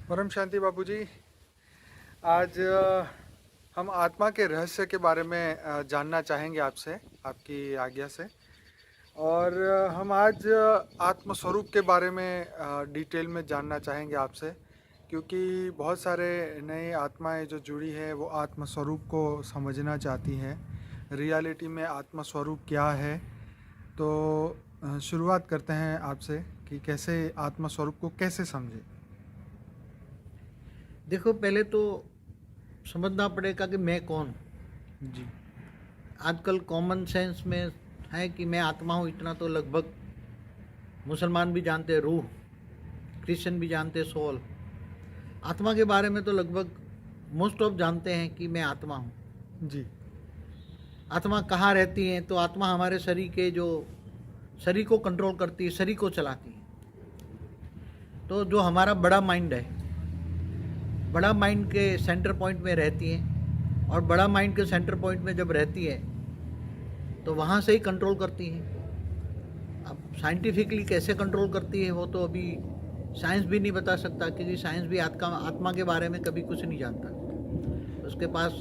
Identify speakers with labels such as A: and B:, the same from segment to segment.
A: परम शांति बाबूजी। आज हम आत्मा के रहस्य के बारे में जानना चाहेंगे आपसे, आपकी आज्ञा से। और हम आज आत्म स्वरूप के बारे में डिटेल में जानना चाहेंगे आपसे, क्योंकि बहुत सारे नए आत्माएं जो जुड़ी है वो आत्म स्वरूप को समझना चाहती हैं। रियलिटी में आत्म स्वरूप क्या है। तो शुरुआत करते हैं आपसे कि कैसे आत्म स्वरूप को कैसे समझें।
B: देखो, पहले तो समझना पड़ेगा कि मैं कौन।
A: जी।
B: आजकल कॉमन सेंस में है कि मैं आत्मा हूँ, इतना तो लगभग मुसलमान भी जानते हैं, रूह, क्रिश्चियन भी जानते हैं, सोल। आत्मा के बारे में तो लगभग मोस्ट ऑफ जानते हैं कि मैं आत्मा हूँ।
A: जी।
B: आत्मा कहाँ रहती है? तो आत्मा हमारे शरीर को कंट्रोल करती है, शरीर को चलाती है। तो जो हमारा बड़ा माइंड है, बड़ा माइंड के सेंटर पॉइंट में रहती है, और बड़ा माइंड के सेंटर पॉइंट में जब रहती है तो वहाँ से ही कंट्रोल करती है। अब साइंटिफिकली कैसे कंट्रोल करती है वो तो अभी साइंस भी नहीं बता सकता, क्योंकि साइंस भी आत्मा के बारे में कभी कुछ नहीं जानता। उसके पास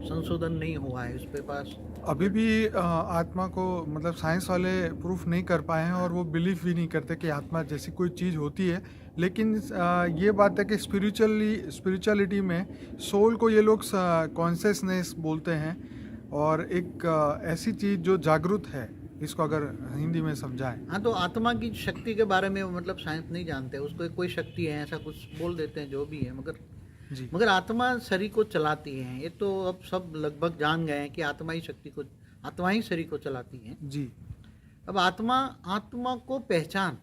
B: संशोधन नहीं हुआ है, उसके पास
A: अभी भी आत्मा को मतलब साइंस वाले प्रूफ नहीं कर पाए हैं, और वो बिलीव भी नहीं करते कि आत्मा जैसी कोई चीज़ होती है। लेकिन ये बात है कि स्पिरिचुअलिटी में सोल को ये लोग कॉन्शियसनेस बोलते हैं, और एक ऐसी चीज़ जो जागरूक है, इसको अगर हिंदी में समझाएं।
B: हाँ, तो आत्मा की शक्ति के बारे में मतलब साइंस नहीं जानते। उसको कोई शक्ति है ऐसा कुछ बोल देते हैं, जो भी है।
A: जी।
B: मगर आत्मा शरीर को चलाती है, ये तो अब सब लगभग जान गए हैं कि आत्मा ही शरीर को चलाती है।
A: जी।
B: अब आत्मा को पहचान,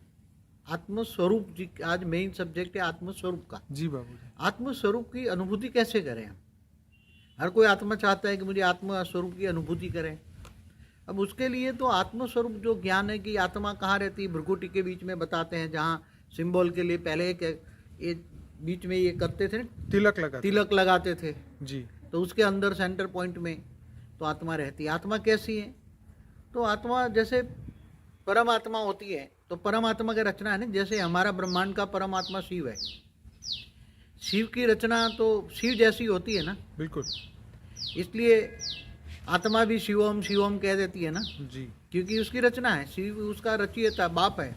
B: आत्मस्वरूप जी, आज मेन सब्जेक्ट है आत्मस्वरूप का।
A: जी बाबूजी।
B: आत्मस्वरूप की अनुभूति कैसे करें हम? हर कोई आत्मा चाहता है कि मुझे आत्मस्वरूप की अनुभूति करें। अब उसके लिए तो आत्मस्वरूप जो ज्ञान है कि आत्मा कहाँ रहती है, भ्रुकुटी के बीच में बताते हैं, जहाँ सिंबल के लिए पहले ये बीच में ये करते थे, तिलक लगाते थे।
A: जी।
B: तो उसके अंदर सेंटर पॉइंट में तो आत्मा रहती है। आत्मा कैसी है? तो आत्मा जैसे परम आत्मा होती है, तो परम आत्मा की रचना है ना, जैसे हमारा ब्रह्मांड का परम आत्मा शिव है। शिव की रचना तो शिव जैसी होती है ना,
A: बिल्कुल।
B: इसलिए आत्मा भी शिवम शिवम कह देती है ना,
A: जी।
B: क्योंकि उसकी रचना है। शिव उसका रचयिता बाप है।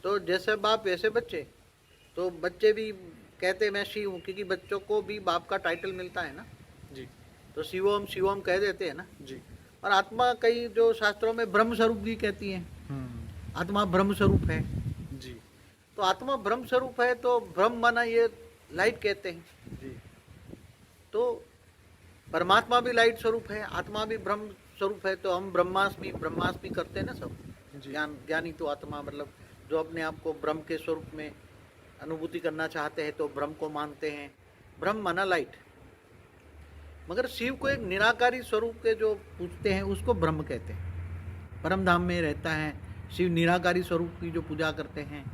B: तो जैसे बाप वैसे बच्चे, तो बच्चे भी कहते हैं मैं शिव हूँ, क्योंकि बच्चों को भी बाप का टाइटल मिलता है ना।
A: जी।
B: तो शिवम शिवम कह देते हैं ना।
A: जी।
B: और आत्मा कई जो शास्त्रों में ब्रह्म स्वरूप भी कहती है। आत्मा ब्रह्म स्वरूप है।
A: जी।
B: तो आत्मा ब्रह्म स्वरूप है, तो ब्रह्म माना ये लाइट कहते हैं।
A: जी।
B: तो परमात्मा भी लाइट स्वरूप है, आत्मा भी ब्रह्म स्वरूप है। तो हम ब्रह्मास्मि करते हैं ना सब। ज्ञानी तो आत्मा मतलब जो अपने आप को ब्रह्म के स्वरूप में अनुभूति करना चाहते हैं, तो ब्रह्म को मानते हैं। ब्रह्म माना लाइट। मगर शिव को एक निराकारी स्वरूप के जो पूजते हैं उसको ब्रह्म कहते हैं। परम धाम में रहता है शिव, निराकारी स्वरूप की जो पूजा करते हैं,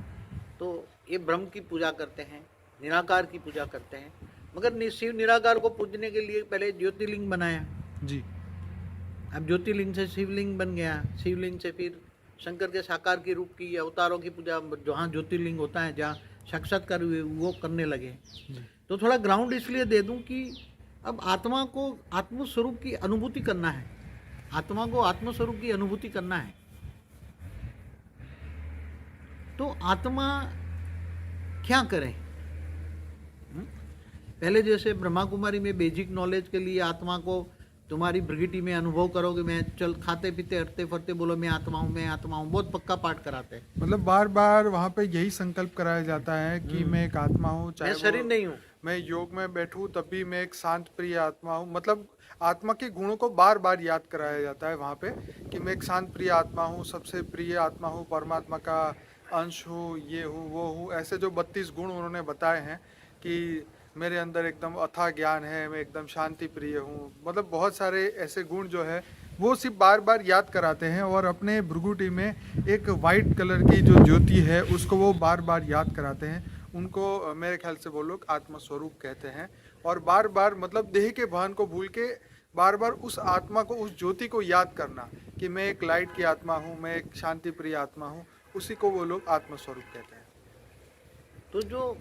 B: तो ये ब्रह्म की पूजा करते हैं, निराकार की पूजा करते हैं। मगर शिव निराकार को पूजने के लिए पहले ज्योतिर्लिंग बनाया।
A: जी।
B: अब ज्योतिर्लिंग से शिवलिंग बन गया, शिवलिंग से फिर शंकर के साकार की रूप की अवतारों की पूजा, जहाँ ज्योतिर्लिंग होता है, जहाँ साक्षात्कार हुए, वो करने लगे। तो थोड़ा ग्राउंड इसलिए दे दूं कि अब आत्मा को आत्मस्वरूप की अनुभूति करना है। आत्मा को आत्मस्वरूप की अनुभूति करना है, तो आत्मा क्या करे? पहले जैसे ब्रह्मा कुमारी में बेसिक नॉलेज के लिए आत्मा को तुम्हारी प्रकृति में अनुभव करोगे, मैं चल खाते पीते हटते फरते बोलो मैं आत्मा हूँ, मैं आत्मा हूँ, बहुत पक्का पाठ कराते हैं।
A: मतलब बार बार वहाँ पे यही संकल्प कराया जाता है कि मैं एक आत्मा हूँ,
B: मैं शरीर नहीं हूँ।
A: मैं योग में बैठूं तब भी मैं एक शांत प्रिय आत्मा हूँ। मतलब आत्मा के गुणों को बार बार याद कराया जाता है वहाँ पे कि मैं एक शांत प्रिय आत्मा हूँ, सबसे प्रिय आत्मा हूँ, परमात्मा का अंश हूँ, ये हूँ वो हूँ। ऐसे जो 32 गुण उन्होंने बताए हैं कि मेरे अंदर एकदम अथाह ज्ञान है, मैं एकदम शांति प्रिय हूँ। मतलब बहुत सारे ऐसे गुण जो है वो सिर्फ बार बार याद कराते हैं, और अपने भृगुटी में एक वाइट कलर की जो ज्योति है उसको वो बार बार याद कराते हैं। उनको मेरे ख्याल से वो लोग आत्मस्वरूप कहते हैं। और बार बार मतलब देह के भान को भूल के बार बार उस आत्मा को, उस ज्योति को याद करना कि मैं एक लाइट की आत्मा हूँ, मैं एक शांति प्रिय आत्मा हूँ, उसी को वो लोग आत्मस्वरूप कहते हैं।
B: तो जो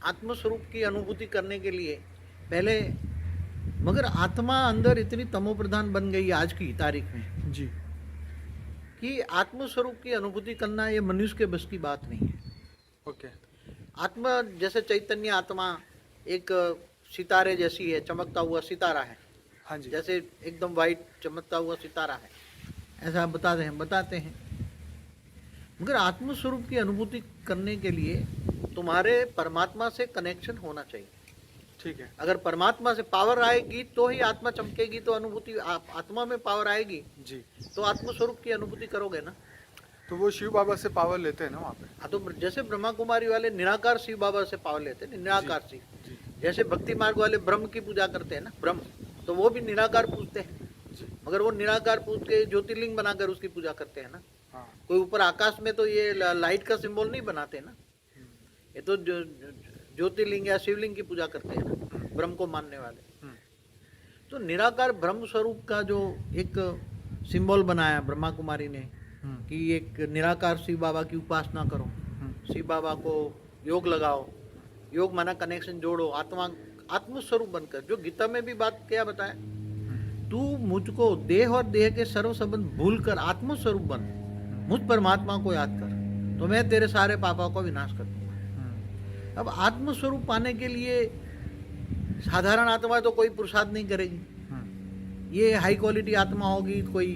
B: आत्म स्वरूप की अनुभूति करने के लिए पहले, मगर आत्मा अंदर इतनी तमोप्रधान बन गई आज की तारीख में
A: जी।
B: कि आत्म स्वरूप की अनुभूति करना ये मनुष्य के बस की बात नहीं है।
A: ओके।
B: आत्मा जैसे चैतन्य आत्मा एक सितारे जैसी है, चमकता हुआ सितारा है,
A: हाँ जी।
B: जैसे एकदम वाइट चमकता हुआ सितारा है, ऐसा बताते हैं। मगर आत्म स्वरूप की अनुभूति करने के लिए तुम्हारे परमात्मा से कनेक्शन होना चाहिए।
A: ठीक है।
B: अगर परमात्मा से पावर आएगी तो ही आत्मा चमकेगी, तो अनुभूति आत्मा में पावर आएगी
A: जी।
B: तो आत्म स्वरूप की अनुभूति करोगे ना।
A: तो वो शिव बाबा से पावर लेते हैं ना वहाँ पे?
B: हाँ, तो जैसे ब्रह्मा कुमारी वाले निराकार शिव बाबा से पावर लेते हैं, निराकार शिव।
A: जी।
B: जैसे भक्ति मार्ग वाले ब्रह्म की पूजा करते हैं ना, ब्रह्म, तो वो भी निराकार पूजते हैं,
A: जी।
B: मगर वो निराकार पूज के ज्योतिर्लिंग बनाकर उसकी पूजा करते हैं ना।
A: हाँ।
B: कोई ऊपर आकाश में तो ये लाइट का सिंबल नहीं बनाते ना, ये तो ज्योतिर्लिंग या शिवलिंग की पूजा करते हैं ना, ब्रह्म को मानने वाले। तो निराकार ब्रह्म स्वरूप का जो एक सिंबल बनाया ब्रह्मा कुमारी ने कि एक निराकार शिव बाबा की उपासना करो, शिव बाबा को योग लगाओ, योग माना कनेक्शन जोड़ो, आत्म स्वरूप बनकर, जो गीता में भी बात क्या बताया, तू मुझको देह और देह के सर्व संबंध भूल कर आत्म स्वरूप बन, मुझ परमात्मा को याद कर, तो मैं तेरे सारे पापों को विनाश कर दूंगा। अब आत्म स्वरूप पाने के लिए साधारण आत्मा तो कोई पुरुषार्थ नहीं करेगी, ये हाई क्वालिटी आत्मा होगी, कोई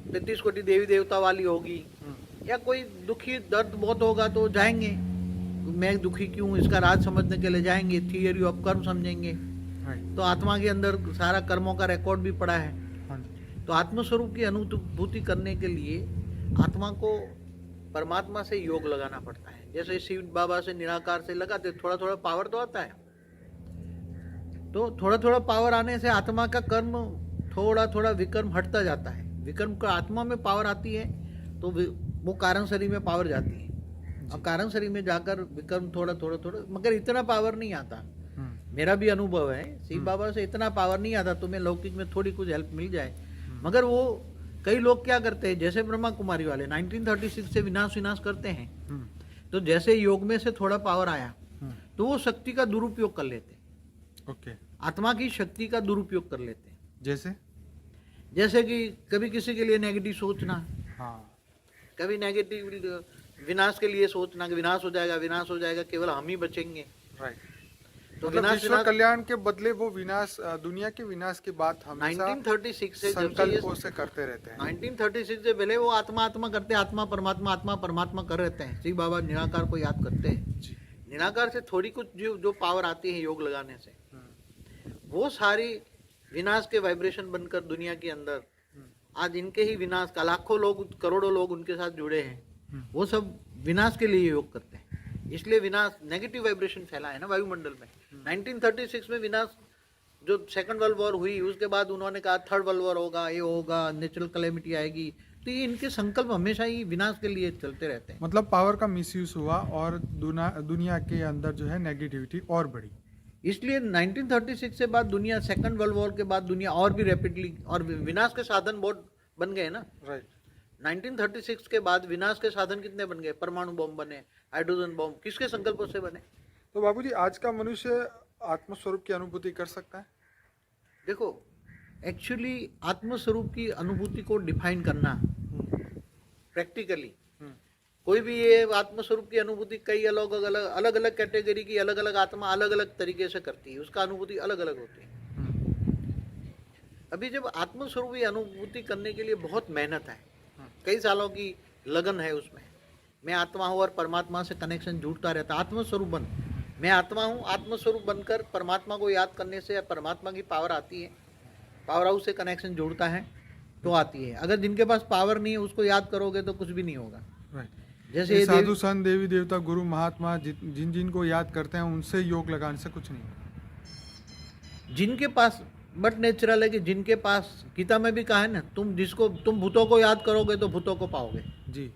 B: 33 कोटि देवी देवता वाली होगी, या कोई दुखी दर्द बहुत होगा तो जाएंगे, मैं दुखी क्यों, इसका राज समझने के लिए जाएंगे, थियरी ऑफ कर्म समझेंगे। तो आत्मा के अंदर सारा कर्मों का रिकॉर्ड भी पड़ा है। तो आत्मस्वरूप की अनुभूति करने के लिए आत्मा को परमात्मा से योग लगाना पड़ता है। जैसे शिव बाबा से निराकार से लगाते, थोड़ा थोड़ा पावर तो आता है, तो थोड़ा थोड़ा पावर आने से आत्मा का कर्म थोड़ा थोड़ा विकर्म हटता जाता है। विकर्म का आत्मा में पावर आती है तो वो कारण शरीर में पावर जाती है, और कारण शरीर में जाकर विकर्म थोड़ा थोड़ा थोड़ा, मगर इतना पावर नहीं आता। मेरा भी अनुभव है, शिव बाबा से इतना पावर नहीं आता, तुम्हें लौकिक में थोड़ी कुछ हेल्प मिल जाए, मगर वो कई लोग क्या करते हैं, जैसे ब्रह्मा कुमारी वाले 1936 से विनाश करते हैं, तो जैसे योग में से थोड़ा पावर आया तो वो शक्ति का दुरुपयोग कर लेते हैं।
A: ओके।
B: आत्मा की शक्ति का दुरुपयोग कर लेते हैं। जैसे कि कभी किसी के लिए नेगेटिव सोचना,
A: हाँ,
B: कभी नेगेटिव विनाश के लिए सोचना कि विनाश हो जाएगा, केवल हम ही बचेंगे।
A: राइट।
B: तो
A: मतलब विश्व कल्याण के बदले वो विनाश, दुनिया के विनाश की बात हमेशा
B: 1936 से
A: संकल्पों से करते रहते हैं।
B: 1936 से पहले वो आत्मा करते, आत्मा परमात्मा कर रहते हैं। शिव बाबा निराकार को याद करते हैं। निराकार से थोड़ी कुछ जो पावर आती है योग लगाने से, वो सारी विनाश के वाइब्रेशन बनकर दुनिया के अंदर आज इनके ही विनाश का लाखों लोग, करोड़ों लोग उनके साथ जुड़े हैं, वो सब विनाश के लिए योग करते हैं। इसलिए विनाश नेगेटिव वाइब्रेशन फैला है ना वायुमंडल में। 1936 में विनाश, जो सेकंड वर्ल्ड वॉर हुई, उसके बाद उन्होंने कहा थर्ड वर्ल्ड वॉर होगा, ये होगा, नेचुरल कैलेमिटी आएगी, तो ये इनके संकल्प हमेशा ही विनाश के लिए चलते रहते हैं।
A: मतलब पावर का मिसयूज हुआ और दुनिया के अंदर जो है नेगेटिविटी और बढ़ी।
B: इसलिए 1936 से बाद दुनिया, सेकंड वर्ल्ड वॉर के बाद दुनिया और भी रैपिडली, और विनाश के साधन बहुत बन गए ना।
A: राइट।
B: 1936 के बाद विनाश के साधन कितने बन गए, परमाणु बम बने, हाइड्रोजन बम, किसके संकल्पों से बने।
A: तो बाबूजी, आज का मनुष्य आत्मस्वरूप की अनुभूति कर सकता है?
B: देखो, एक्चुअली आत्मस्वरूप की अनुभूति को डिफाइन करना प्रैक्टिकली, कोई भी ये आत्मस्वरूप की अनुभूति कई अलग अलग कैटेगरी की अलग अलग आत्मा अलग अलग तरीके से करती है, उसका अनुभूति अलग अलग होती है। अभी जब आत्मस्वरूप की अनुभूति करने के लिए बहुत मेहनत है, कई सालों की लगन है उसमें। मैं आत्मा हूँ और परमात्मा से कनेक्शन जुड़ता रहता, आत्मस्वरूप बन, मैं आत्मा हूँ, आत्मस्वरूप बनकर परमात्मा को याद करने से परमात्मा की पावर आती है, पावर हाउस से कनेक्शन जुड़ता है तो आती है। अगर जिनके पास पावर नहीं है उसको याद करोगे तो कुछ भी नहीं होगा।
A: जैसे साधु संत, देवी देवता, गुरु महात्मा, जिन को याद करते हैं उनसे योग लगाने से कुछ नहीं।
B: जिनके पास बट नेचुरल है कि जिनके पास, गीता में भी कहा है ना, तुम भूतों को याद करोगे तो भूतों को पाओगे
A: जी।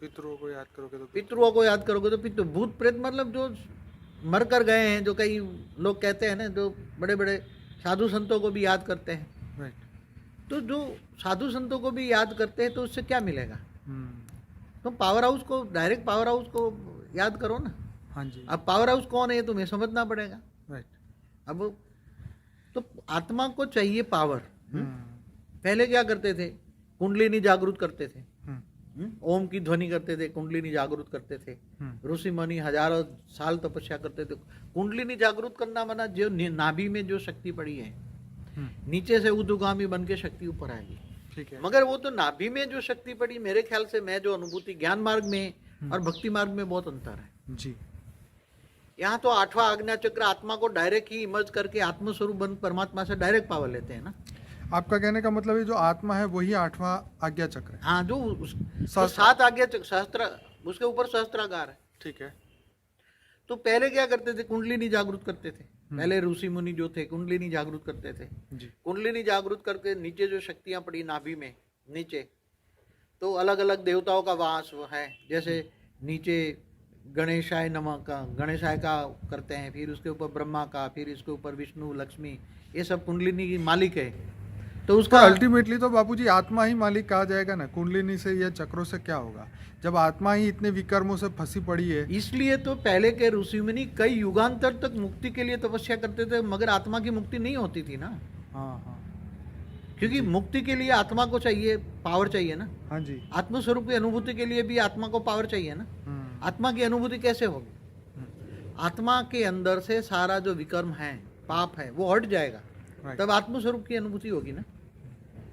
A: पितरों को याद करोगे तो
B: पितरों को याद करोगे तो पितृ, भूत प्रेत मतलब जो मर कर गए हैं, जो कई लोग कहते हैं ना, जो बड़े बड़े साधु संतों को भी याद करते हैं। राइट। तो जो साधु संतों को भी याद करते हैं तो उससे क्या मिलेगा? तो पावर हाउस को, डायरेक्ट पावर हाउस को याद करो ना।
A: हाँ जी।
B: अब पावर हाउस कौन है ये तुम्हें समझना पड़ेगा।
A: राइट।
B: अब तो आत्मा को चाहिए पावर।
A: हम्म।
B: पहले क्या करते थे, कुंडलिनी जागृत करते थे,
A: हम्म।
B: ओम की ध्वनि करते थे, कुंडलिनी जागृत करते थे। ऋषि मुनि हजारों साल तपस्या करते थे। कुंडलिनी जागृत करना माना जो नाभि में जो शक्ति पड़ी है, नीचे से ऊर्ध्वगामी बन के शक्ति ऊपर आएगी।
A: ठीक है।
B: मगर वो तो नाभि में जो शक्ति पड़ी, मेरे ख्याल से मैं जो अनुभूति, ज्ञान मार्ग में और भक्ति मार्ग में बहुत अंतर है।
A: जी।
B: यहाँ तो 8वां आज्ञा चक्र आत्मा को डायरेक्ट ही इमर्ज करके आत्मस्वरूप बन परमात्मा से डायरेक्ट पावर लेते हैं ना।
A: आपका कहने का मतलब है जो आत्मा है वही 8वां आज्ञा चक्र है।
B: हाँ, जो तो 7 आज्ञा चक्र, सहस्त्र, उसके ऊपर सहस्त्रागार है।
A: ठीक है।
B: तो पहले क्या करते थे, कुंडलिनी जागृत करते थे। पहले ऋषि मुनि जो थे कुंडलिनी जागृत करते थे।
A: जी।
B: कुंडलिनी जागृत करके नीचे जो शक्तियां पड़ी नाभि में नीचे, तो अलग अलग देवताओं का वास है। जैसे नीचे गणेशाय नमः का, गणेशाय का करते हैं, फिर उसके ऊपर ब्रह्मा का, फिर इसके ऊपर विष्णु, लक्ष्मी, ये सब कुंडलिनी की मालिक है। तो उसका
A: अल्टीमेटली तो बापूजी आत्मा ही मालिक कहा जाएगा ना। कुंडलिनी से या चक्रों से क्या होगा जब आत्मा ही इतने विकर्मों से फंसी पड़ी है।
B: इसलिए तो पहले के ऋषि मुनि कई युगांतर तक मुक्ति के लिए तपस्या करते थे, मगर आत्मा की मुक्ति नहीं होती थी ना।
A: हाँ हाँ।
B: क्योंकि मुक्ति के लिए आत्मा को चाहिए, पावर चाहिए ना।
A: हाँ जी।
B: आत्मस्वरूप की अनुभूति के लिए भी आत्मा को पावर चाहिए ना। आत्मा की अनुभूति कैसे होगी? आत्मा के अंदर से सारा जो विकर्म है, पाप है, वो हट जाएगा, तब आत्मस्वरूप की अनुभूति होगी ना।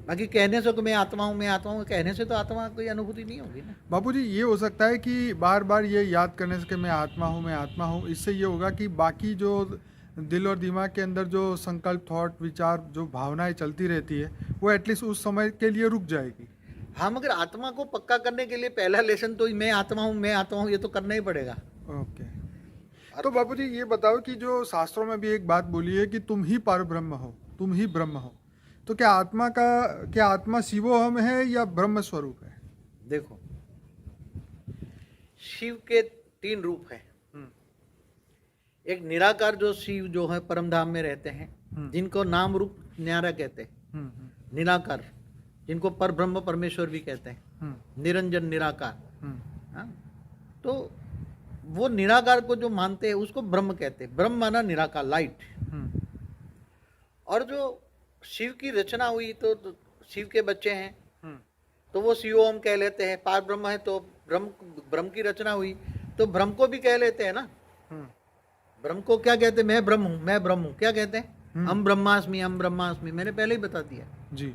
B: बाकी कहने से तो मैं आत्मा हूँ, कहने से तो आत्मा कोई अनुभूति नहीं होगी ना।
A: बापूजी ये हो सकता है कि बार बार ये याद करने से कि मैं आत्मा हूँ, इससे ये होगा कि बाकी जो दिल और दिमाग के अंदर जो संकल्प, थॉट, विचार, जो भावनाएं चलती रहती है वो एटलीस्ट उस समय के लिए रुक जाएगी।
B: हाँ, मगर आत्मा को पक्का करने के लिए पहला लेसन तो मैं आत्मा हूँ, ये तो करना ही पड़ेगा।
A: ओके। तो बापूजी ये बताओ कि जो शास्त्रों में भी एक बात बोली है कि तुम ही परब्रह्म हो, तुम ही ब्रह्म हो, तो क्या आत्मा शिवोहम है या ब्रह्म स्वरूप है?
B: देखो, शिव के 3 रूप हैं। एक निराकार जो शिव जो है परम धाम में रहते हैं, जिनको नाम रूप न्यारा कहते हैं, निराकार, जिनको पर ब्रह्म परमेश्वर भी कहते हैं, निरंजन निराकार। हाँ? तो वो निराकार को जो मानते हैं उसको ब्रह्म कहते हैं। ब्रह्म माना निराकार, लाइट। और जो शिव की रचना हुई तो शिव के बच्चे हैं तो वो शिवोम कह लेते हैं। पार ब्रह्म है तो ब्रह्म की रचना हुई तो ब्रह्म को भी कह लेते हैं ना। ब्रह्म को क्या कहते हैं? मैं ब्रह्म हूँ। क्या कहते हैं? हम ब्रह्मास्मि। मैंने पहले ही बता दिया
A: जी।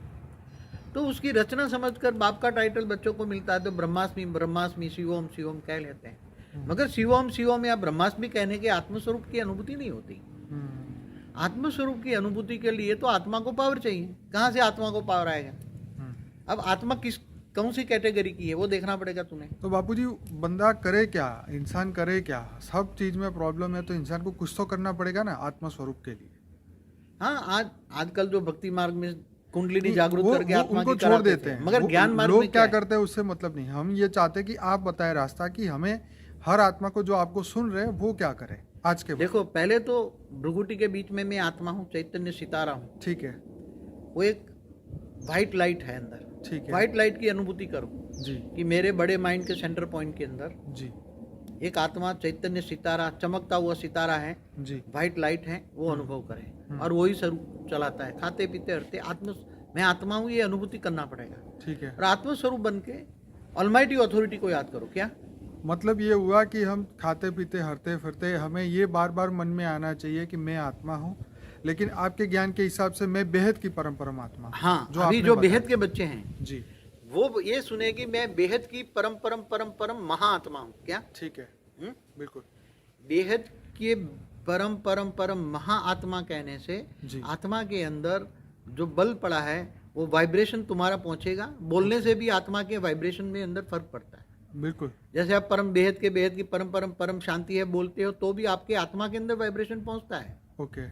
B: तो उसकी रचना समझकर बाप का टाइटल बच्चों को मिलता है तो ब्रह्मास्मि शिवोम कह लेते हैं। मगर शिवोम या ब्रह्मास्मि कहने के आत्मस्वरूप की अनुभूति नहीं होती। आत्मस्वरूप की अनुभूति के लिए तो आत्मा को पावर चाहिए। कहाँ से आत्मा को पावर आएगा? अब आत्मा कौन सी कैटेगरी की है वो देखना पड़ेगा तुम्हें।
A: तो बापूजी बंदा करे क्या, इंसान करे क्या? सब चीज में प्रॉब्लम है तो इंसान को कुछ तो करना पड़ेगा ना आत्मा स्वरूप के लिए।
B: हाँ, आजकल जो भक्ति मार्ग में कुंडलिनी जागृत करके आत्मा
A: उनको
B: की
A: छोड़ देते हैं,
B: मगर ज्ञान मार्ग
A: लोग
B: में
A: क्या करते हैं उससे मतलब नहीं। हम ये चाहते हैं कि आप बताएं रास्ता कि हमें हर आत्मा को जो आपको सुन रहे हैं वो क्या करे आज के।
B: देखो, पहले तो भृगुटी के बीच में मैं आत्मा हूँ, चैतन्य सितारा हूँ।
A: ठीक है।
B: वो एक व्हाइट लाइट है अंदर।
A: ठीक है।
B: व्हाइट लाइट की अनुभूति करो
A: जी।
B: कि मेरे बड़े माइंड के सेंटर पॉइंट के अंदर
A: जी
B: एक आत्मा, चैतन्य सितारा, चमकता हुआ सितारा है जी, व्हाइट लाइट है, वो अनुभव करें और वही स्वरूप चलाता है। खाते पीते हरते मैं आत्मा हूँ ये अनुभूति करना पड़ेगा।
A: ठीक है।
B: और आत्मस्वरूप बन के ऑलमाइटी अथॉरिटी को याद करो। क्या
A: मतलब ये हुआ कि हम खाते पीते हरते फिरते हमें ये बार बार मन में आना चाहिए कि मैं आत्मा हूँ, लेकिन आपके ज्ञान के हिसाब से मैं बेहद की परम परमात्मा।
B: हाँ, अभी जो बेहद के बच्चे हैं
A: जी,
B: वो ये सुने कि मैं बेहद की परम महाआत्मा हूँ। क्या?
A: ठीक है। बिल्कुल।
B: बेहद के परम महाआत्मा कहने से आत्मा के अंदर जो बल पड़ा है वो वाइब्रेशन तुम्हारा पहुंचेगा। बोलने से भी आत्मा के वाइब्रेशन में अंदर फर्क पड़ता है।
A: बिल्कुल। जैसे
B: आप बेहद की परम शांति है बोलते हो तो भी आपके आत्मा के अंदर वाइब्रेशन पहुंचता है।
A: ओके।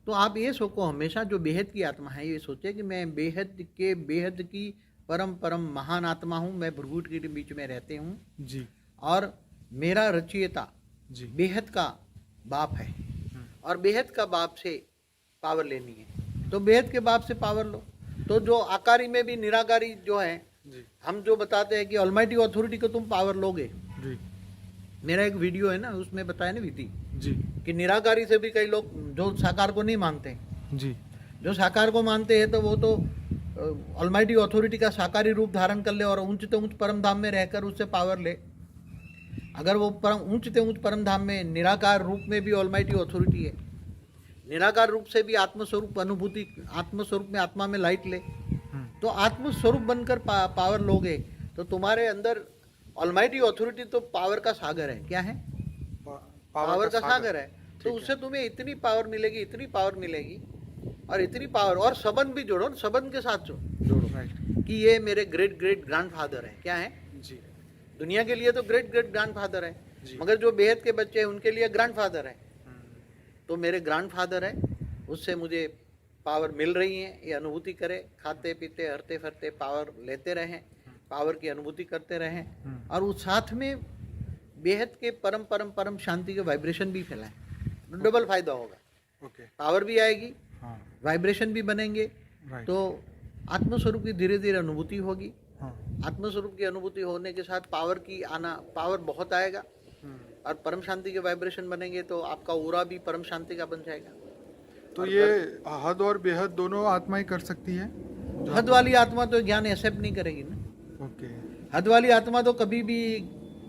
B: तो आप ये सोचो हमेशा, जो बेहद की आत्मा है ये सोचे कि मैं बेहद की परम महान आत्मा हूँ। मैं भृगुट के बीच में रहते हूँ जी, और मेरा रचयिता जी बेहद का बाप है और बेहद का बाप से पावर लेनी है तो बेहद के बाप से पावर लो। तो जो आकारी में भी निराकारी जो है जी, हम जो बताते हैं कि ऑलमाइटी अथॉरिटी को तुम पावर लोगे जी, मेरा एक वीडियो है ना, उसमें बताया ना विधि
A: जी
B: कि निराकारी से भी कई लोग जो साकार को नहीं मानते,
A: जी
B: जो साकार को मानते हैं तो वो तो ऑलमाइटी अथॉरिटी का साकारी रूप धारण कर ले और ऊंच से ऊंच परम धाम में रहकर उससे पावर ले। अगर वो ऊंच से ऊंच परम धाम में निराकार रूप में भी ऑलमाइटी अथॉरिटी है, निराकार रूप से भी आत्मस्वरूप अनुभूति, आत्मस्वरूप में आत्मा में लाइट ले, तो आत्मस्वरूप बनकर पावर लोगे तो तुम्हारे अंदर ऑलमाइटी अथॉरिटी तो पावर का सागर है। क्या है? पावर का सागर है। तो उससे तुम्हें इतनी पावर मिलेगी, इतनी पावर मिलेगी, और इतनी पावर, और संबंध भी जोड़ो, संबंध के साथ जोड़ो
A: राइट
B: कि ये मेरे ग्रेट ग्रेट ग्रैंडफादर है। क्या है?
A: जी
B: दुनिया के लिए तो ग्रेट ग्रेट ग्रैंडफादर है,
A: जी।
B: मगर जो बेहद के बच्चे हैं उनके लिए ग्रैंडफादर है। तो मेरे ग्रैंडफादर है, उससे मुझे पावर मिल रही है, ये अनुभूति करे, खाते पीते हरते फरते पावर लेते रहें, पावर की अनुभूति करते रहें, और उस साथ में बेहद के परम परम परम शांति के वाइब्रेशन भी फैलाएं, तो डबल फायदा होगा।
A: ओके
B: पावर भी आएगी,
A: हाँ
B: वाइब्रेशन भी बनेंगे,
A: राइट
B: तो आत्मस्वरूप की धीरे धीरे अनुभूति होगी।
A: हाँ
B: आत्मस्वरूप की अनुभूति होने के साथ पावर की आना, पावर बहुत आएगा, और परम शांति के वाइब्रेशन बनेंगे तो आपका ऑरा भी परम शांति का बन जाएगा।
A: तो ये हद और बेहद दोनों आत्माएं कर सकती है।
B: हद वाली आत्मा तो ज्ञान एक्सेप्ट नहीं करेगी ना।
A: ओके
B: हद वाली आत्मा तो कभी भी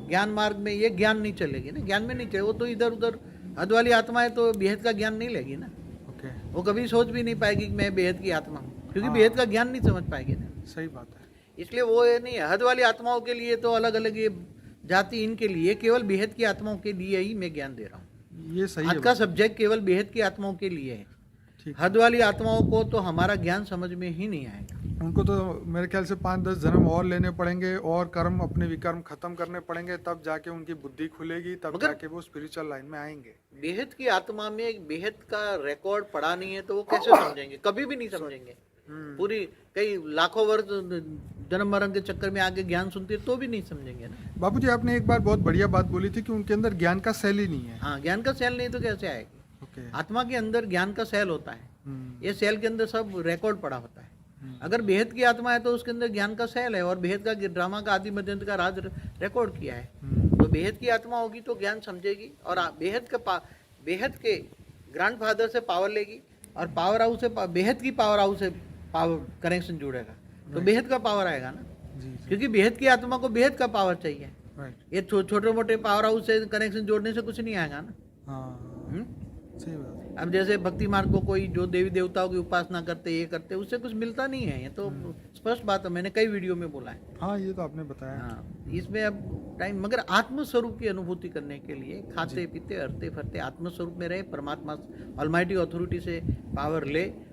B: ज्ञान मार्ग में, ये ज्ञान नहीं चलेगी ना, ज्ञान में नहीं चले, वो तो इधर उधर। हद वाली आत्मा है तो बेहद का ज्ञान नहीं लेगी ना,
A: ओके
B: वो कभी सोच भी नहीं पाएगी कि मैं बेहद की आत्मा हूँ, क्योंकि
A: हाँ।
B: बेहद का ज्ञान नहीं समझ पाएगी ना।
A: सही बात है।
B: इसलिए वो ये नहीं है। हद वाली आत्माओं के लिए तो अलग अलग ये जाति, इनके लिए केवल बेहद की आत्माओं के लिए ही मैं ज्ञान दे रहा हूँ।
A: ये सही
B: हद
A: है
B: का
A: बात।
B: सब्जेक्ट केवल बेहद की आत्माओं के लिए है।
A: ठीक
B: हद वाली आत्माओं को तो हमारा ज्ञान समझ में ही नहीं आएगा।
A: उनको तो मेरे ख्याल से 5-10 जन्म और लेने पड़ेंगे और कर्म, अपने विकर्म खत्म करने पड़ेंगे, तब जाके उनकी बुद्धि खुलेगी, तब
B: मगर-
A: जाके वो स्पिरिचुअल लाइन में आएंगे।
B: बेहद की आत्मा में एक बेहद का रिकॉर्ड पड़ा नहीं है तो वो कैसे समझेंगे? कभी भी नहीं समझेंगे। पूरी कई लाखों वर्ष जन्म मरण के चक्कर में आगे ज्ञान सुनती है तो भी नहीं समझेंगे ना।
A: बाबूजी, आपने एक बार बहुत बढ़िया बात बोली थी कि उनके अंदर ज्ञान का सेल ही नहीं है।
B: हाँ, ज्ञान का सेल नहीं तो कैसे आएगी?
A: ओके
B: आत्मा के अंदर ज्ञान का सेल होता है, ये सेल के अंदर सब रिकॉर्ड पड़ा होता है। अगर बेहद की आत्मा है तो उसके अंदर ज्ञान का सेल है, और बेहद का ड्रामा का आदि मध्यंत का राज रिकॉर्ड किया है। तो बेहद की आत्मा होगी तो ज्ञान समझेगी, और बेहद के ग्रैंडफादर से पावर लेगी, और पावर हाउस से बेहद की पावर हाउस से पावर कनेक्शन जुड़ेगा, तो बेहद का पावर आएगा ना।
A: जी जी
B: क्योंकि बेहद की आत्मा को बेहद का पावर चाहिए।
A: राइट।
B: ये छोटे मोटे पावर हाउस से कनेक्शन जोड़ने से कुछ नहीं आएगा ना।
A: हाँ
B: हम्म?
A: सही बात है।
B: अब जैसे भक्ति मार्ग को कोई जो देवी देवताओं की उपासना करते, ये करते, उससे कुछ मिलता नहीं है। ये तो स्पष्ट बात है, मैंने कई वीडियो में बोला है।
A: हाँ ये तो आपने बताया।
B: हाँ, इसमें अब टाइम, मगर आत्मस्वरूप की अनुभूति करने के लिए खाते पीते हरते फरते आत्मस्वरूप में रहे, परमात्मा ऑलमाइटी अथॉरिटी से पावर ले,